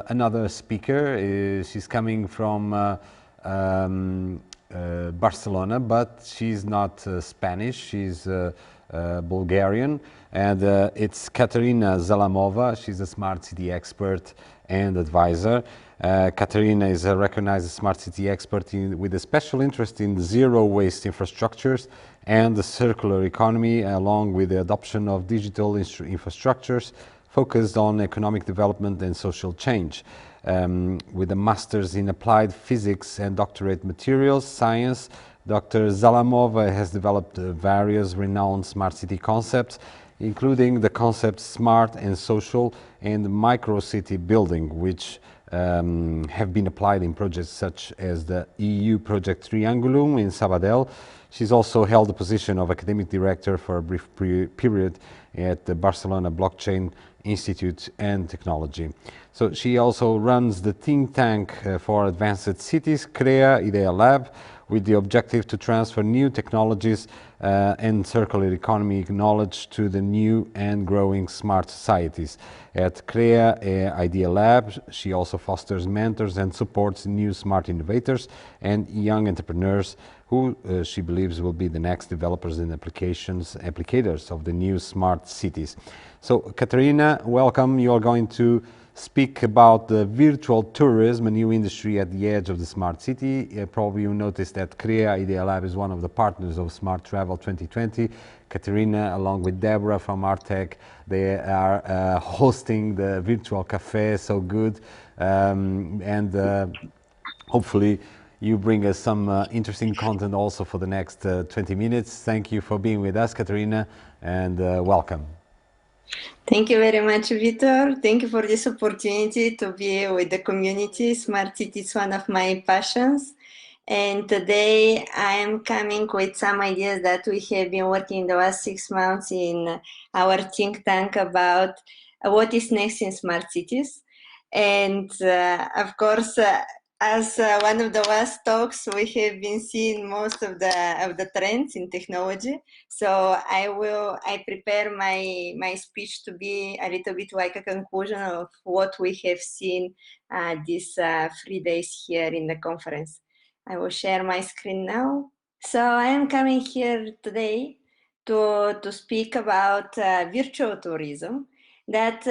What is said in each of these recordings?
another speaker. She's coming from Barcelona, but she's not Spanish. She's Bulgarian, and it's Katerina Zalamova. She's a smart city expert and advisor. Katerina is a recognized smart city expert with a special interest in zero waste infrastructures and the circular economy, along with the adoption of digital infrastructures focused on economic development and social change. With a master's in applied physics and doctorate materials science, Dr. Zalamova has developed various renowned smart city concepts, including the concepts smart and social and micro city building, which have been applied in projects such as the EU project Triangulum in Sabadell. She's also held the position of academic director for a brief period at the Barcelona Blockchain Institute and Technology. So she also runs the think tank for advanced cities, CREA IDEA LAB, with the objective to transfer new technologies and circular economy knowledge to the new and growing smart societies. At CREA IDEA LAB, she also fosters mentors and supports new smart innovators and young entrepreneurs who she believes will be the next developers and applicators of the new smart cities. So, Katerina, welcome. You are going to speak about the virtual tourism, a new industry at the edge of the smart city. Probably you noticed that CREA IDEA LAB is one of the partners of Smart Travel 2020. Katerina, along with Deborah from Artec, they are hosting the virtual cafe, so good. Hopefully you bring us some interesting content also for the next 20 minutes. Thank you for being with us, Katerina, and welcome. Thank you very much, Vitor. Thank you for this opportunity to be with the community. Smart City is one of my passions. And today I am coming with some ideas that we have been working the last 6 months in our think tank about what is next in smart cities. And of course, as one of the last talks, we have been seeing most of the trends in technology. So I prepare my speech to be a little bit like a conclusion of what we have seen these 3 days here in the conference. I will share my screen now. So I am coming here today to speak about virtual tourism that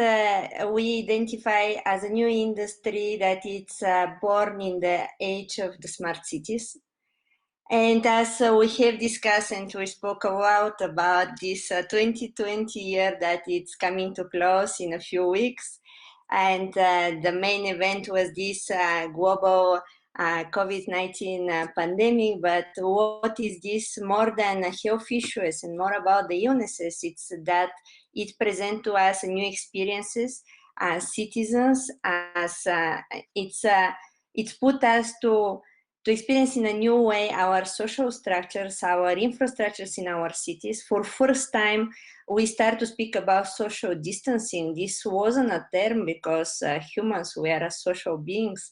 we identify as a new industry that it's born in the age of the smart cities. And as we have discussed and we spoke a lot about this 2020 year that it's coming to close in a few weeks. And the main event was this global COVID-19 pandemic. But what is this more than health issues and more about the illnesses? It's that it presents to us new experiences as citizens, as it's put us to experience in a new way our social structures, our infrastructures in our cities. For first time, we start to speak about social distancing. This wasn't a term because humans, we are social beings.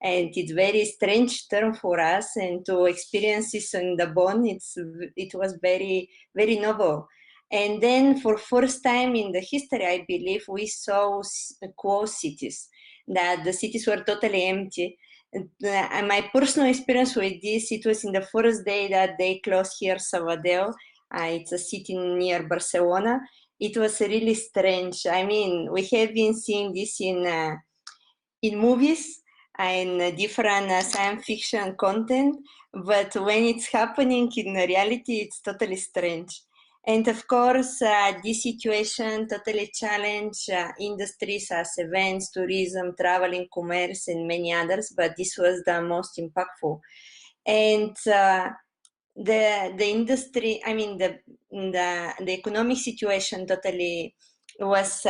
And it's very strange term for us, and to experience this in the bond, it was very, very novel. And then for first time in the history, I believe we saw closed cities, that the cities were totally empty. And my personal experience with this, it was in the first day that they closed here Sabadell. It's a city near Barcelona. It was really strange. I mean, we have been seeing this in movies and different science fiction content, but when it's happening in reality, it's totally strange. And of course, this situation totally challenged industries as events, tourism, traveling, commerce, and many others, but this was the most impactful. And the industry, I mean, the economic situation totally was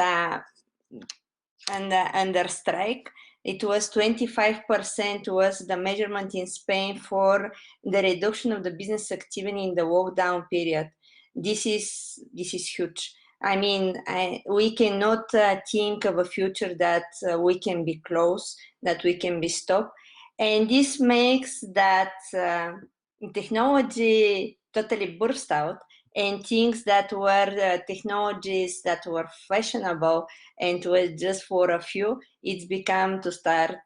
under strike. It was 25% was the measurement in Spain for the reduction of the business activity in the lockdown period. This is huge. I mean, we cannot think of a future that we can be closed, that we can be stopped. And this makes that technology totally burst out. and things that were technologies that were fashionable and was just for a few, it's become to start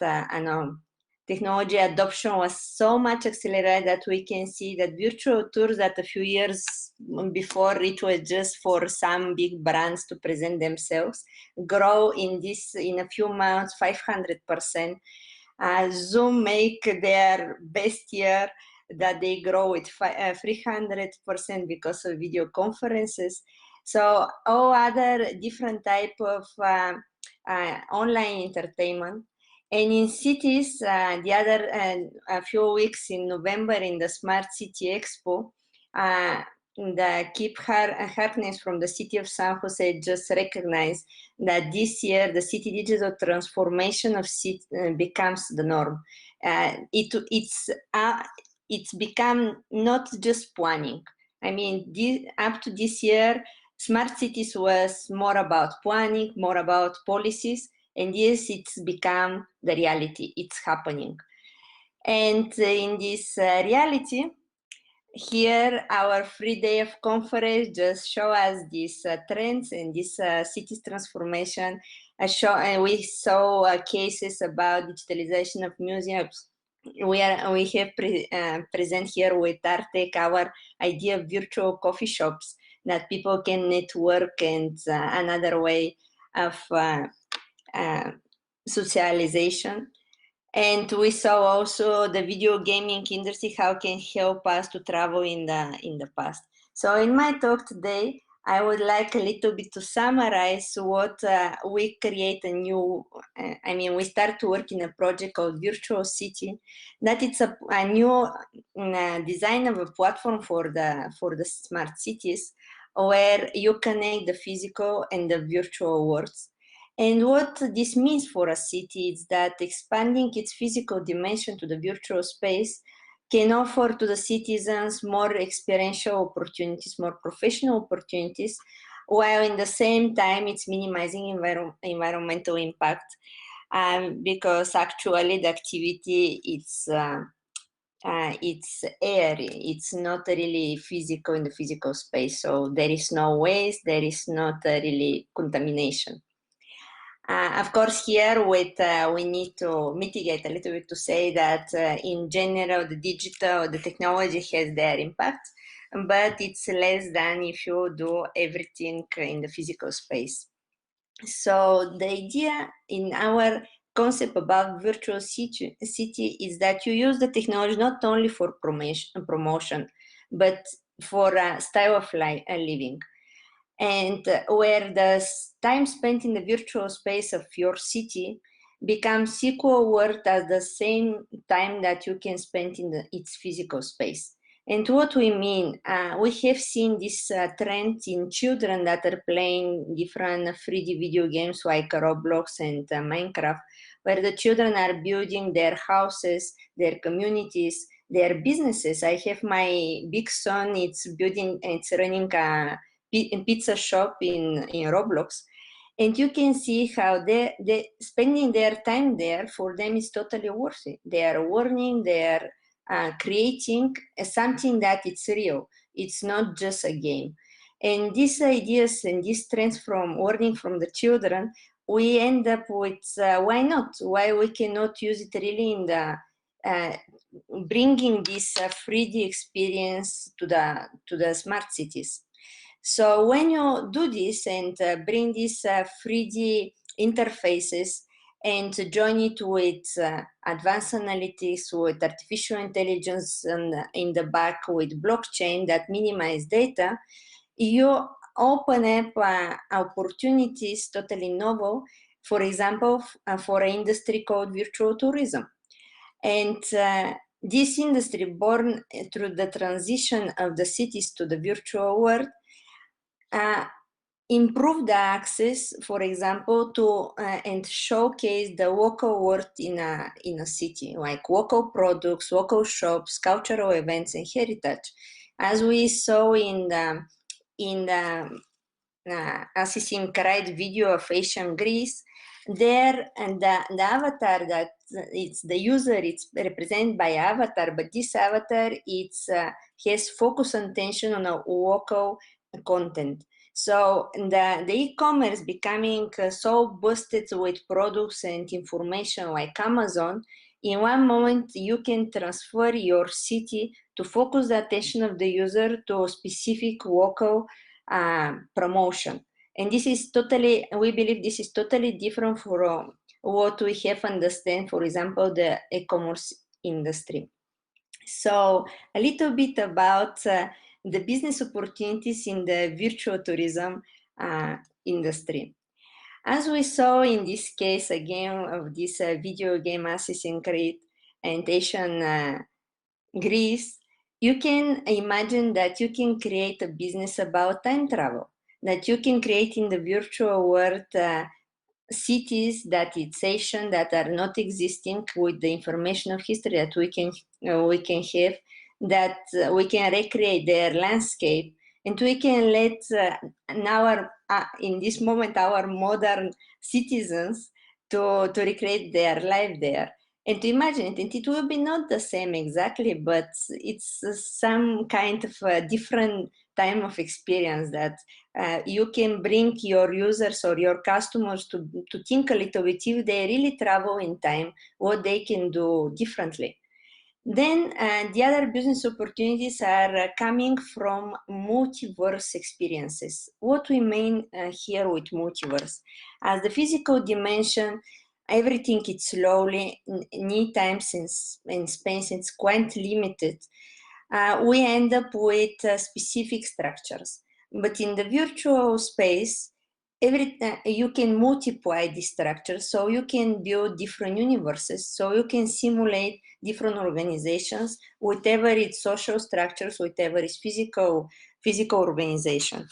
technology adoption was so much accelerated that we can see that virtual tours that a few years before it was just for some big brands to present themselves grow in a few months 500%. Zoom make their best year that they grow with 300% because of video conferences. So all other different type of online entertainment. And in cities, a few weeks in November in the Smart City Expo, the Keep Harkness from the city of San Jose just recognized that this year the city digital transformation of city becomes the norm. It's become not just planning. I mean, up to this year, smart cities was more about planning, more about policies, and yes, it's become the reality. It's happening. And in this reality, here our 3 day of conference just show us these trends and this cities transformation. We saw cases about digitalization of museums. We have present here with Artec our idea of virtual coffee shops that people can network, and another way of socialization. And we saw also the video gaming industry, how can help us to travel in the past. So in my talk today, I would like a little bit to summarize what we create a new, we start to work in a project called Virtual City, that it's a new design of a platform for the smart cities, where you connect the physical and the virtual worlds. And what this means for a city is that expanding its physical dimension to the virtual space can offer to the citizens more experiential opportunities, more professional opportunities, while in the same time it's minimizing environmental impact, because actually the activity it's airy, it's not really physical in the physical space, so there is no waste, there is not really contamination. Of course, here we need to mitigate a little bit to say that in general, the technology has their impact, but it's less than if you do everything in the physical space. So the idea in our concept about virtual city is that you use the technology not only for promotion, but for a style of living. And where the time spent in the virtual space of your city becomes equal worth as the same time that you can spend in its physical space. And what we mean, we have seen this trend in children that are playing different 3D video games like Roblox and Minecraft, where the children are building their houses, their communities, their businesses. I have my big son, it's running a pizza shop in Roblox, and you can see how they spending their time there, for them is totally worth it. They are learning, they are creating something that it's real. It's not just a game. And these ideas and these trends from learning from the children, we end up with why not? Why we cannot use it really in the bringing this 3D experience to the smart cities. So when you do this and bring these 3D interfaces and join it with advanced analytics, with artificial intelligence, and in the back with blockchain that minimize data, you open up opportunities totally novel, for example, for an industry called virtual tourism. And this industry, born through the transition of the cities to the virtual world, improve the access, for example, to and showcase the local world in a city, like local products, local shops, cultural events, and heritage. As we saw in the Assassin's Creed video of ancient Greece, there, and the avatar, that it's the user, it's represented by avatar, but this avatar, it's has focus attention on a local content. So the e-commerce becoming so boosted with products and information like Amazon, in one moment you can transfer your city to focus the attention of the user to a specific local promotion. And this is totally, we believe this is totally different from what we have understand, for example, the e-commerce industry. So a little bit about the business opportunities in the virtual tourism industry. As we saw in this case again of this video game Assassin's Creed and Asian Greece, you can imagine that you can create a business about time travel, that you can create in the virtual world cities that it's Asian, that are not existing, with the information of history that we can have, that we can recreate their landscape, and we can let now in this moment our modern citizens to recreate their life there and to imagine it. And it will be not the same exactly, but it's some kind of a different time of experience that you can bring your users or your customers to think a little bit, if they really travel in time, what they can do differently. Then the other business opportunities are coming from multiverse experiences. What we mean here with multiverse? As the physical dimension, everything is slowly, need time and space, it's quite limited. We end up with specific structures. But in the virtual space, you can multiply these structures, so you can build different universes, so you can simulate different organizations, whatever its social structures, whatever its physical organization.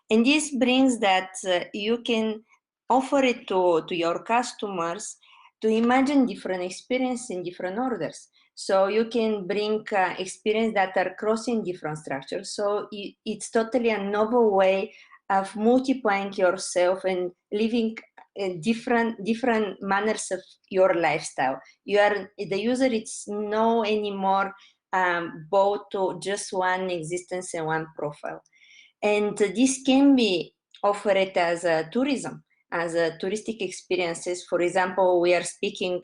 And this brings that you can offer it to your customers to imagine different experiences in different orders. So you can bring experience that are crossing different structures. So it's totally a novel way of multiplying yourself and living different manners of your lifestyle. You are the user. It's no anymore bound to just one existence and one profile. And this can be offered as a tourism, as a touristic experiences. For example, we are taking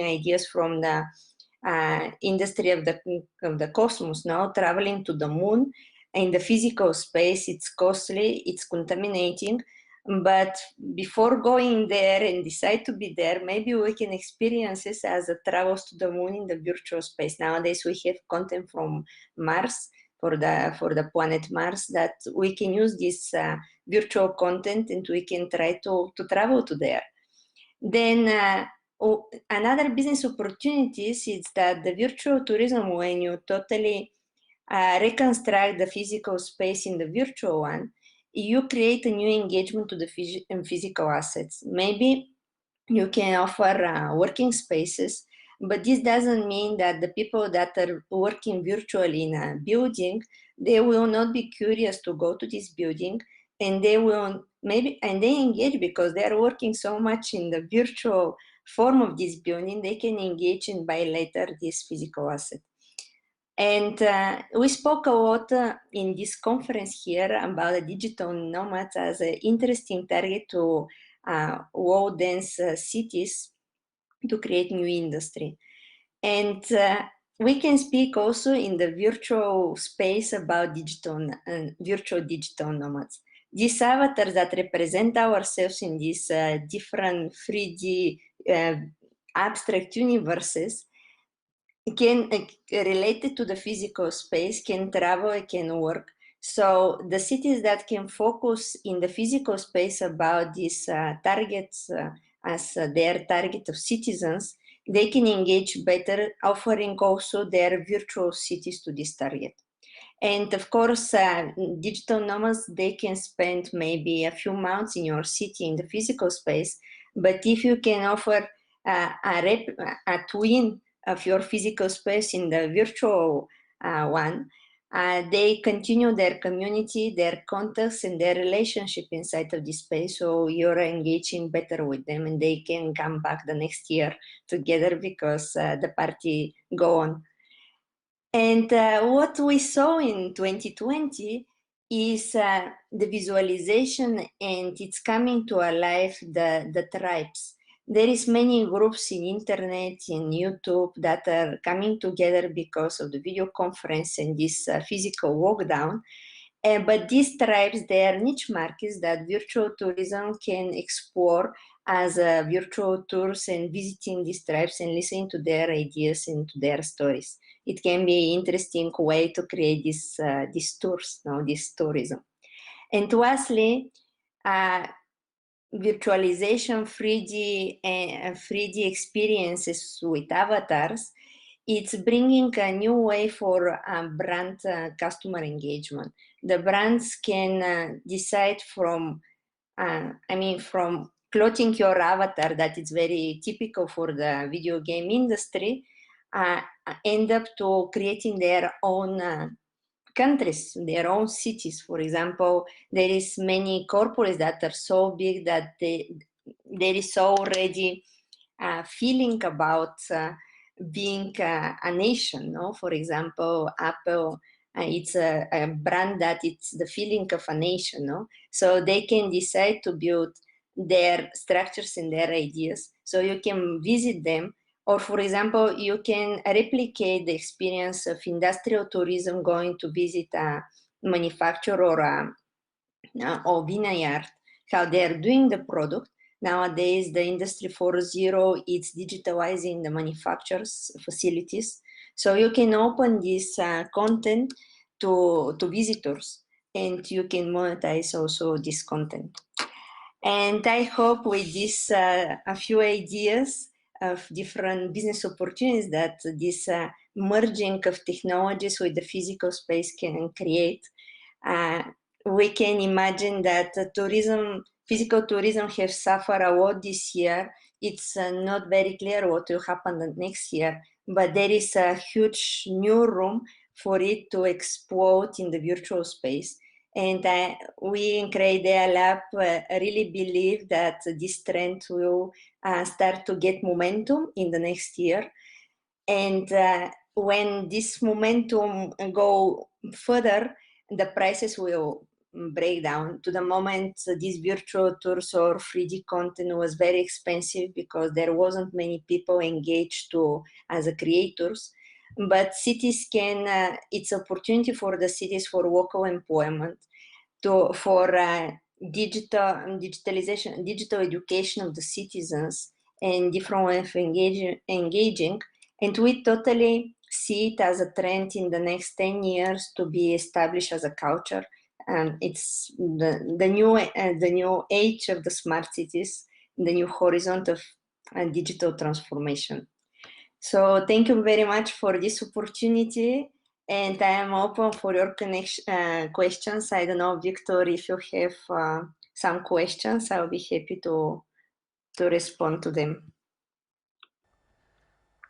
ideas from the industry of the cosmos now, traveling to the moon. In the physical space, it's costly, it's contaminating, but before going there and decide to be there, maybe we can experience this as a travels to the moon in the virtual space. Nowadays we have content from Mars, for the planet Mars, that we can use this virtual content and we can try to travel to there. Then another business opportunities is that the virtual tourism, when you totally reconstruct the physical space in the virtual one, you create a new engagement to the physical assets. Maybe you can offer working spaces, but this doesn't mean that the people that are working virtually in a building, they will not be curious to go to this building, and they will they engage because they are working so much in the virtual form of this building, they can engage and buy later this physical asset. And we spoke a lot in this conference here about the digital nomads as an interesting target to low-dense cities to create new industry. And we can speak also in the virtual space about virtual digital nomads. These avatars that represent ourselves in these different 3D abstract universes can related to the physical space, can travel, can work. So the cities that can focus in the physical space about these targets as their target of citizens, they can engage better, offering also their virtual cities to this target. And of course, digital nomads, they can spend maybe a few months in your city in the physical space, but if you can offer a twin of your physical space in the virtual one, They continue their community, their contacts, and their relationship inside of this space. So you're engaging better with them, and they can come back the next year together because the party go on. And what we saw in 2020 is the visualization, and it's coming to life the tribes. There is many groups in internet, in YouTube that are coming together because of the video conference and this physical walk down. But these tribes, they are niche markets that virtual tourism can explore as virtual tours and visiting these tribes and listening to their ideas and to their stories. It can be interesting way to create these tours, this tourism. And lastly, virtualization 3D and 3D experiences with avatars, it's bringing a new way for brand customer engagement. The brands can decide from clothing your avatar, that is very typical for the video game industry, end up to creating their own countries, their own cities. For example, there is many corporates that are so big that there is already a feeling about being a nation. No, for example, Apple. It's a brand that it's the feeling of a nation. No, so they can decide to build their structures and their ideas. So you can visit them, or for example, you can replicate the experience of industrial tourism going to visit a manufacturer or vineyard, how they're doing the product. Nowadays, the Industry 4.0 is digitalizing the manufacturers' facilities. So you can open this content to visitors, and you can monetize also this content. And I hope with this a few ideas of different business opportunities that this merging of technologies with the physical space can create, we can imagine that physical tourism has suffered a lot this year. It's not very clear what will happen the next year, but there is a huge new room for it to explode in the virtual space. And we in CREA IDEA LAB really believe that this trend will start to get momentum in the next year. And when this momentum go further, the prices will break down. To the moment, these virtual tours or 3D content was very expensive because there wasn't many people engaged as a creators. But cities can, it's opportunity for the cities for local employment, for digitalization, digital education of the citizens, and different way of engaging. And we totally see it as a trend in the next 10 years to be established as a culture. It's the new age of the smart cities, the new horizon of digital transformation. So thank you very much for this opportunity, and I am open for your questions. I don't know, Victor, if you have some questions, I'll be happy to respond to them.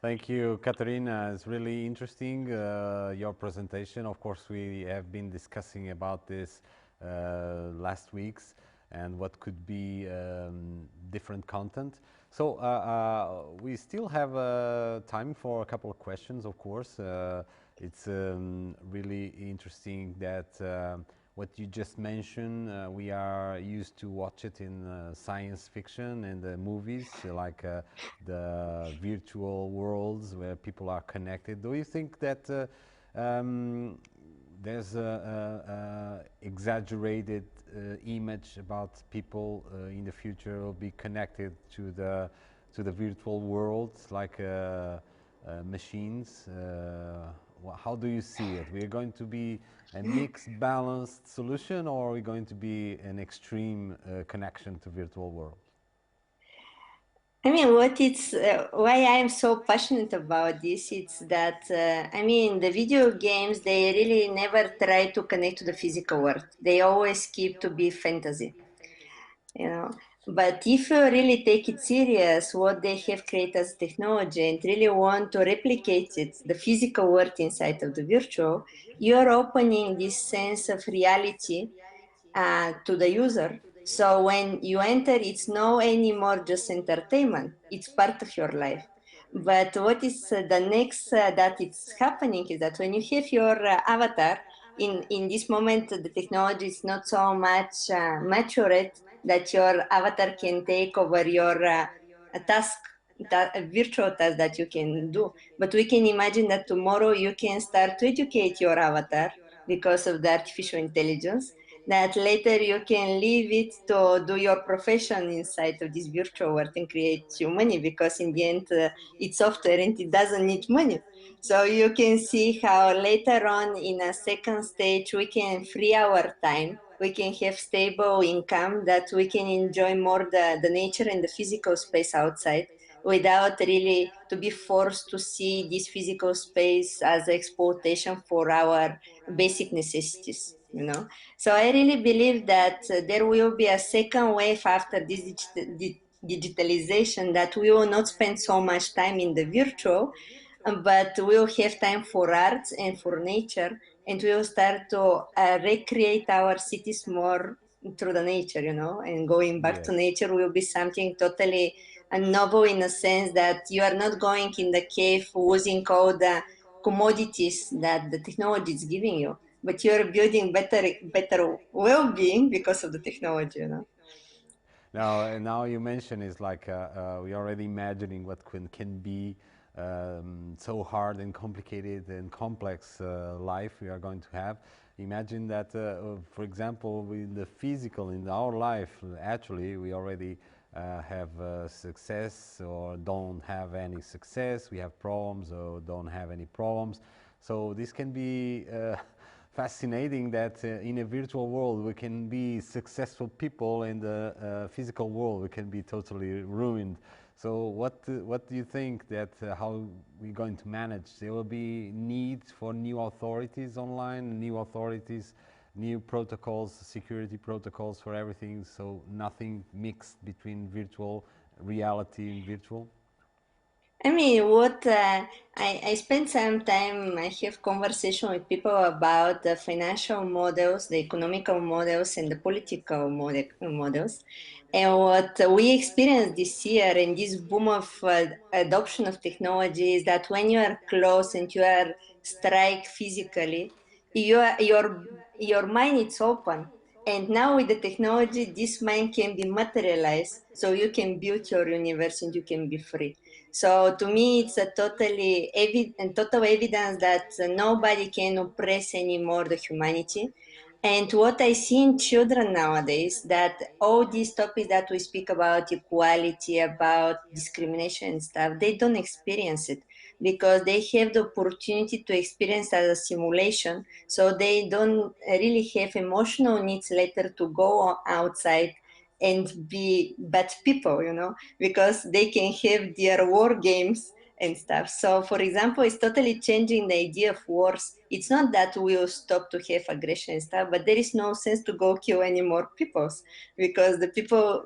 Thank you, Katerina. It's really interesting, your presentation. Of course, we have been discussing about this last weeks and what could be different content. So we still have time for a couple of questions, of course. It's really interesting that what you just mentioned, we are used to watch it in science fiction and movies, like the virtual worlds where people are connected. Do you think that there's a exaggerated image about people in the future will be connected to the virtual world, like machines? How do you see it? We're going to be a mixed, balanced solution, or are we going to be an extreme connection to virtual world? I mean, why I am so passionate about this, it's that, the video games, they really never try to connect to the physical world. They always keep to be fantasy, you know. But if you really take it serious, what they have created as technology and really want to replicate it, the physical world inside of the virtual, you're opening this sense of reality to the user. So when you enter, it's no anymore just entertainment. It's part of your life. But what is the next that it's happening is that when you have your avatar, in this moment, the technology is not so much matured that your avatar can take over your a task, a virtual task that you can do. But we can imagine that tomorrow you can start to educate your avatar because of the artificial intelligence, that later you can leave it to do your profession inside of this virtual world and create you money, because in the end it's software and it doesn't need money. So you can see how later on in a second stage we can free our time, we can have stable income, that we can enjoy more the nature and the physical space outside without really to be forced to see this physical space as exploitation for our basic necessities, you know. So I really believe that there will be a second wave after this digitalization, that we will not spend so much time in the virtual, but we will have time for arts and for nature, and we will start to recreate our cities more through the nature, you know, and going back to Yes. nature will be something totally novel, in a sense that you are not going in the cave using all the commodities that the technology is giving you, but you're building better well-being because of the technology, you know. Now you mention is like we already imagining what can be so hard and complicated and complex life we are going to have. Imagine that, for example, in the physical, in our life, actually, we already have success or don't have any success. We have problems or don't have any problems. So this can be fascinating that in a virtual world we can be successful people, in the physical world we can be totally ruined. So what do you think that how we're going to manage? There will be need for new authorities online, new authorities, new protocols, security protocols for everything, so nothing mixed between virtual reality and virtual. I mean, what I spend some time, I have conversation with people about the financial models, the economical models, and the political models. And what we experienced this year in this boom of adoption of technology is that when you are close and you are strike physically, your mind is open. And now with the technology, this mind can be materialized, so you can build your universe and you can be free. So to me, it's a total evidence that nobody can oppress anymore the humanity. And what I see in children nowadays, that all these topics that we speak about, equality, about discrimination and stuff, they don't experience it because they have the opportunity to experience as a simulation. So they don't really have emotional needs later to go outside and be bad people, you know, because they can have their war games and stuff. So, for example, it's totally changing the idea of wars. It's not that we'll stop to have aggression and stuff, but there is no sense to go kill any more peoples, because the people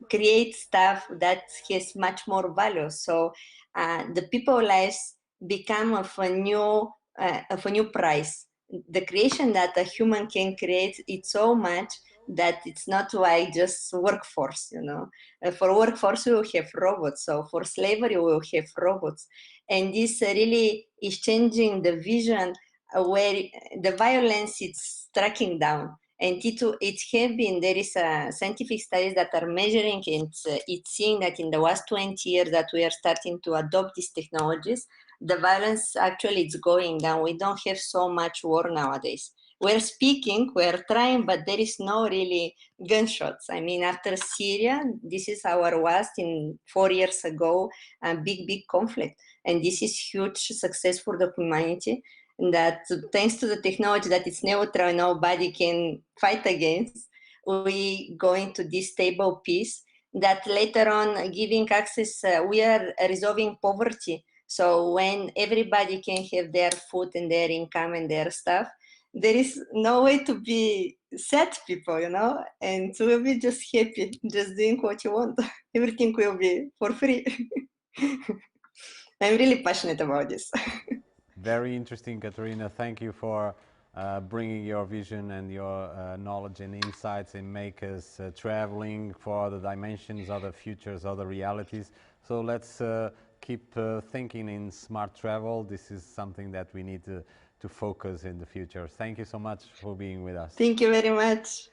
create stuff that has much more value. So, the people lives become of a new price. The creation that a human can create, it's so much that it's not like just workforce, you know. For workforce, we will have robots. So for slavery, we will have robots. And this really is changing the vision where the violence is tracking down. And it have been, there is scientific studies that are measuring, and it's seeing that in the last 20 years that we are starting to adopt these technologies, the violence actually is going down. We don't have so much war nowadays. We're speaking, we're trying, but there is no really gunshots. I mean, after Syria, this is our last in 4 years ago, a big conflict. And this is huge success for the humanity. And that thanks to the technology that it's neutral, nobody can fight against, we go into this stable peace that later on giving access, we are resolving poverty. So when everybody can have their food and their income and their stuff, there is no way to be sad people, you know, and we will be just happy, just doing what you want. Everything will be for free. I'm really passionate about this. Very interesting, Katerina. Thank you for bringing your vision and your knowledge and insights and make us traveling for other dimensions, other futures, other realities. So let's keep thinking in smart travel. This is something that we need to focus in the future. Thank you so much for being with us. Thank you very much.